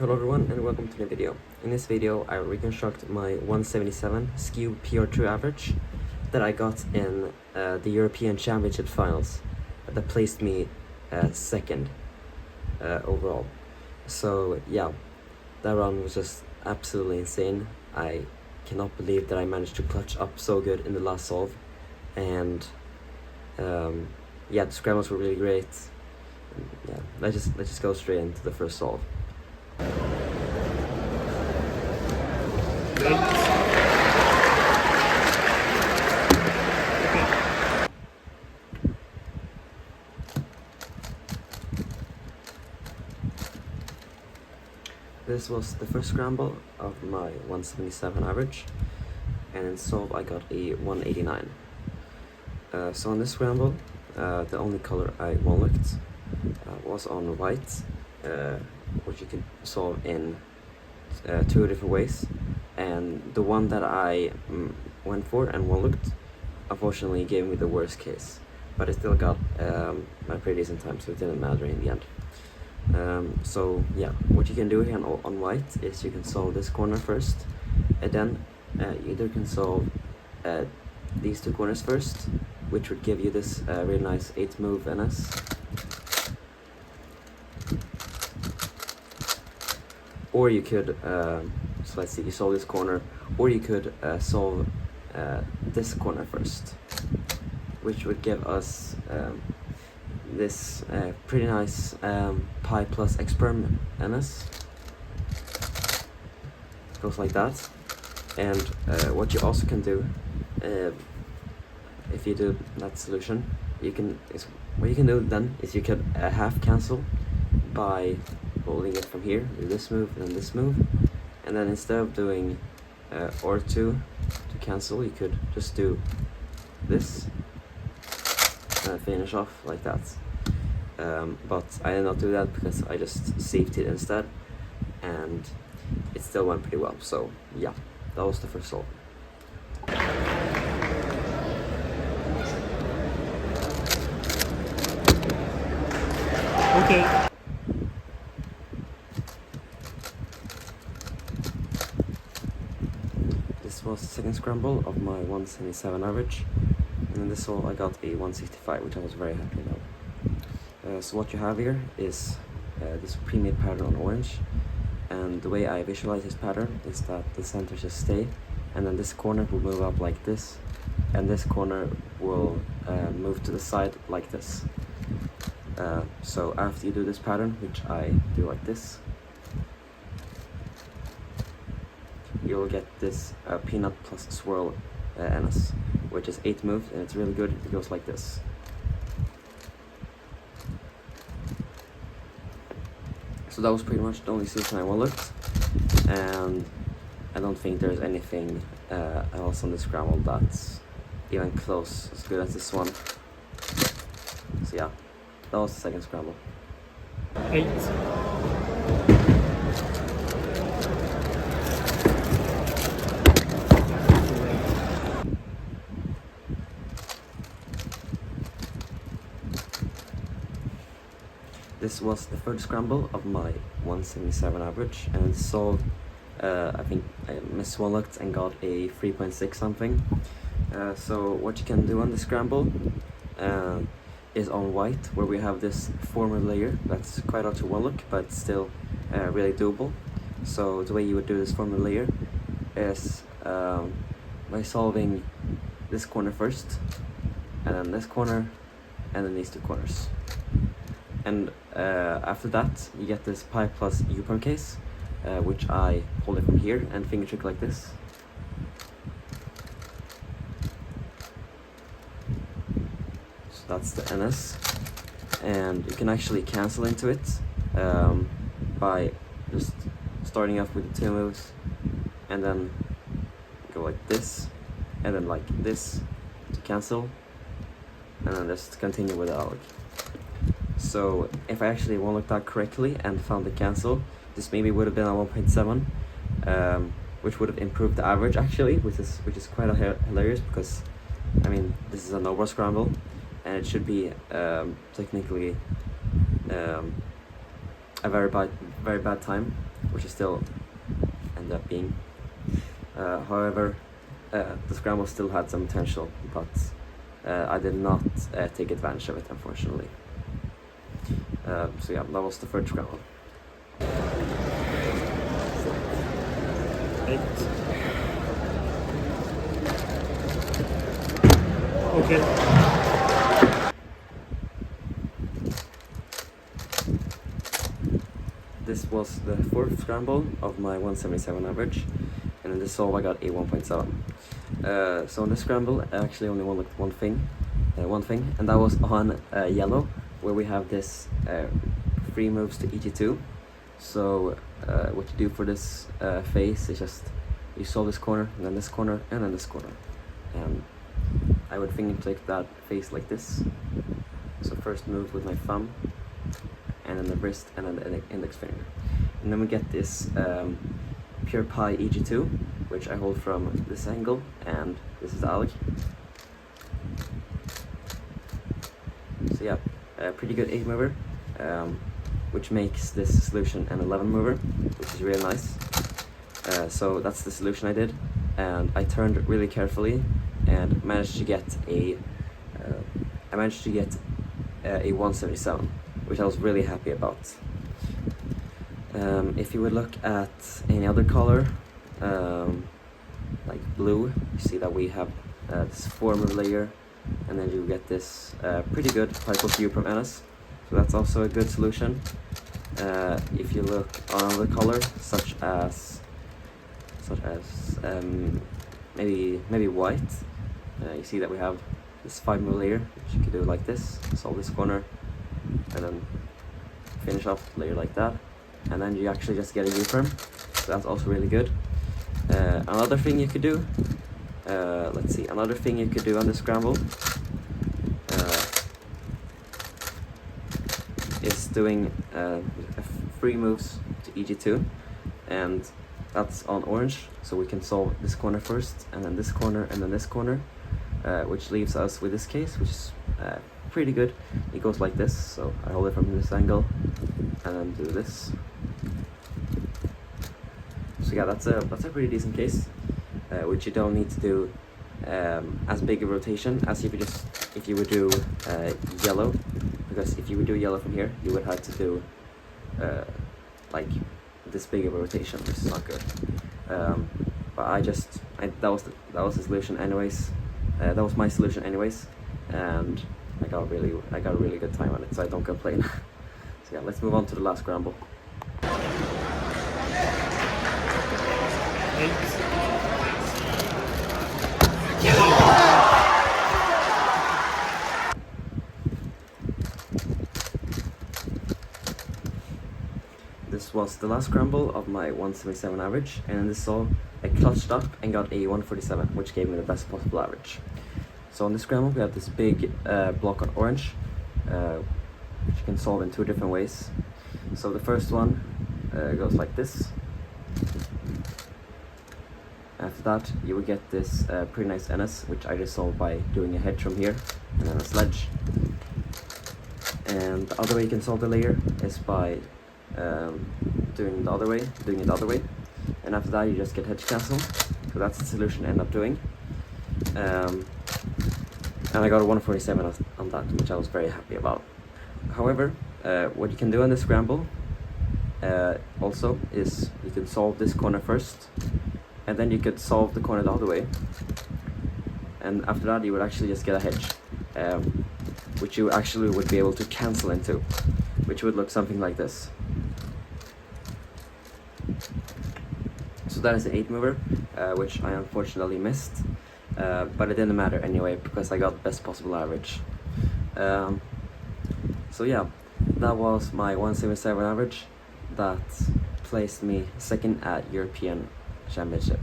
Hello everyone and welcome to the video. In this video I reconstruct my 177 Skewb PR2 average that I got in the European Championship finals that placed me second overall. So yeah, that run was just absolutely insane. I cannot believe that I managed to clutch up so good in the last solve, and yeah, the scrambles were really great. Yeah, let's just go straight into the first solve. This was the first scramble of my 177 average, and in solve I got a 189. So on this scramble, the only color I one-looked was on white, which you could solve in two different ways, and the one that I went for and one-looked unfortunately gave me the worst case, but I still got a pretty decent time, so it didn't matter in the end. So yeah, what you can do here on white is you can solve this corner first, and then you either can solve these two corners first, which would give you this really nice 8 move NS, or you could so let's see, you solve this corner, or you could solve this corner first, which would give us this pretty nice pi plus experm NS. It goes like that. And what you also can do, if you do that solution, what you can do then is you could half cancel by holding it from here, do this move and then this move, and then instead of doing R2 to cancel, you could just do this and finish off like that. But I did not do that because I just saved it instead, and it still went pretty well. So yeah, that was the first solve. Okay. This was the second scramble of my 177 average, and in this solve I got a 165, which I was very happy about. So what you have here is this pre-made pattern on orange, and the way I visualize this pattern is that the center just stay, and then this corner will move up like this, and this corner will move to the side like this. So after you do this pattern, which I do like this, you'll get this peanut plus swirl NS, which is 8 moves, and it's really good. It goes like this. So that was pretty much the only solution I one-looked, and I don't think there's anything else on this scramble that's even close as good as this one. So yeah, that was the second scramble. 8. This was the third scramble of my 177 average, and so I think I miss-one-looked and got a 3.6 something. So what you can do on the scramble is on white, where we have this former layer that's quite hard to one-look, but still really doable. So the way you would do this former layer is by solving this corner first, and then this corner, and then these two corners. And after that, you get this pi plus U-perm case, which I hold it from here and finger trick like this. So that's the NS, and you can actually cancel into it by just starting off with the 2 moves, and then go like this, and then like this to cancel, and then just continue with the ALG. So if I actually one-looked that correctly and found the cancel, this maybe would have been a 1.7, which would have improved the average actually, which is quite hilarious, because I mean this is a no-bar scramble, and it should be technically a very bad time, which I still ended up being. However, the scramble still had some potential, but I did not take advantage of it, unfortunately. So yeah, that was the third scramble. 8. Okay. This was the fourth scramble of my 177 average, and in this solve I got a 1.7. So in this scramble I actually only looked one thing, and that was on yellow, where we have this 3 moves to EG2. So what you do for this phase is just you solve this corner, and then this corner, and then this corner. And I would think to take that phase like this. So first move with my thumb, and then the wrist, and then the index finger. And then we get this pure pi EG2, which I hold from this angle, and this is the alley. So yeah, a pretty good 8 mover, which makes this solution an 11 mover, which is really nice. So that's the solution I did, and I turned really carefully and managed to get a 177, which I was really happy about. If you would look at any other color, like blue, you see that we have this 4 move layer, and then you get this pretty good Skewb from NS. So that's also a good solution. If you look on another color, such as maybe white, you see that we have this 5 move layer, which you could do like this, solve this corner, and then finish off the layer like that, and then you actually just get a U-firm. So that's also really good. Another thing you could do, another thing you could do on the scramble is doing 3 moves to EG2, and that's on orange, so we can solve this corner first, and then this corner, and then this corner, which leaves us with this case, which is pretty good. It goes like this, so I hold it from this angle, and then do this. So yeah, that's a pretty decent case, which you don't need to do as big a rotation as if you would do yellow, because if you would do yellow from here, you would have to do like this big of a rotation, which is not good. But that was the solution anyways. That was my solution anyways, and I got a really good time on it, so I don't complain. So yeah, let's move on to the last scramble. 8. This was the last scramble of my 177 average, and in this solve I clutched up and got a 147, which gave me the best possible average. So on this scramble we have this big block on orange, which you can solve in 2 different ways. So the first one goes like this. After that you will get this pretty nice NS, which I just solved by doing a hedge from here and then a sledge. And the other way you can solve the layer is by doing it the other way, and after that you just get hedge cancel. So that's the solution I end up doing, and I got a 147 on that, which I was very happy about. However, what you can do on this scramble also is you can solve this corner first, and then you could solve the corner the other way, and after that you would actually just get a hedge, which you actually would be able to cancel into, which would look something like this. So that is an 8 mover, which I unfortunately missed, but it didn't matter anyway because I got the best possible average. So yeah, that was my 177 average that placed me second at European Championship.